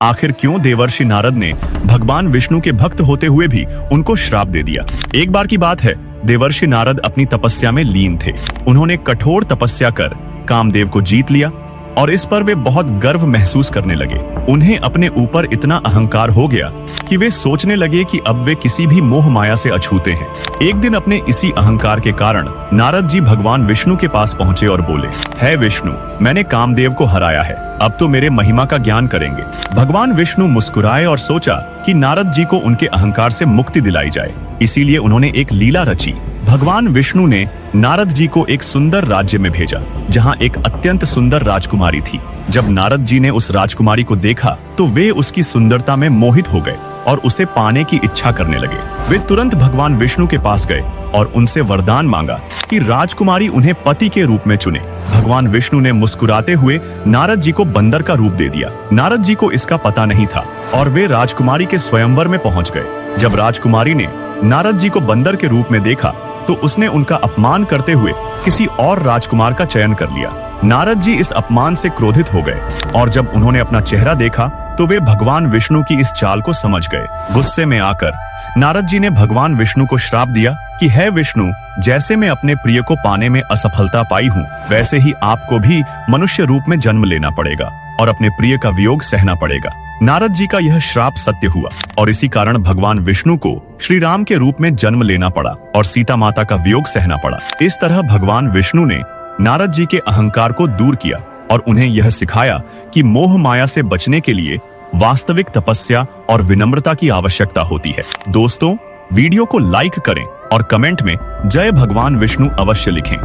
आखिर क्यों देवर्षि नारद ने भगवान विष्णु के भक्त होते हुए भी उनको श्राप दे दिया। एक बार की बात है, देवर्षि नारद अपनी तपस्या में लीन थे। उन्होंने कठोर तपस्या कर कामदेव को जीत लिया और इस पर वे बहुत गर्व महसूस करने लगे। उन्हें अपने ऊपर इतना अहंकार हो गया कि वे सोचने लगे कि अब वे किसी भी मोह माया से अछूते हैं। एक दिन अपने इसी अहंकार के कारण नारद जी भगवान विष्णु के पास पहुंचे और बोले, हे विष्णु, मैंने कामदेव को हराया है, अब तो मेरे महिमा का ज्ञान करेंगे। भगवान विष्णु मुस्कुराए और सोचा कि नारद जी को उनके अहंकार से मुक्ति दिलाई जाए, इसीलिए उन्होंने एक लीला रची। भगवान विष्णु ने नारद जी को एक सुंदर राज्य में भेजा, जहां एक अत्यंत सुंदर राजकुमारी थी। जब नारद जी ने उस राजकुमारी को देखा तो वे उसकी सुंदरता में मोहित हो गए और उसे पाने की इच्छा करने लगे। वे तुरंत भगवान विष्णु के पास गए और उनसे वरदान मांगा कि राजकुमारी उन्हें पति के रूप में चुने। भगवान विष्णु ने मुस्कुराते हुए नारद जी को बंदर का रूप दे दिया। नारद जी को इसका पता नहीं था और वे राजकुमारी के स्वयंवर में पहुंच गए। जब राजकुमारी ने नारद जी को बंदर के रूप में देखा तो उसने उनका अपमान करते हुए किसी और राजकुमार का चयन कर लिया। नारद जी इस अपमान से क्रोधित हो गए और जब उन्होंने अपना चेहरा देखा तो वे भगवान विष्णु की इस चाल को समझ गए। गुस्से में आकर नारद जी ने भगवान विष्णु को श्राप दिया कि हे विष्णु, जैसे मैं अपने प्रिय को पाने में असफलता पाई हूँ, वैसे ही आपको भी मनुष्य रूप में जन्म लेना पड़ेगा और अपने प्रिय का वियोग सहना पड़ेगा। नारद जी का यह श्राप सत्य हुआ और इसी कारण भगवान विष्णु को श्री राम के रूप में जन्म लेना पड़ा और सीता माता का वियोग सहना पड़ा। इस तरह भगवान विष्णु ने नारद जी के अहंकार को दूर किया और उन्हें यह सिखाया कि मोह माया से बचने के लिए वास्तविक तपस्या और विनम्रता की आवश्यकता होती है। दोस्तों, वीडियो को लाइक करें और कमेंट में जय भगवान विष्णु अवश्य लिखें।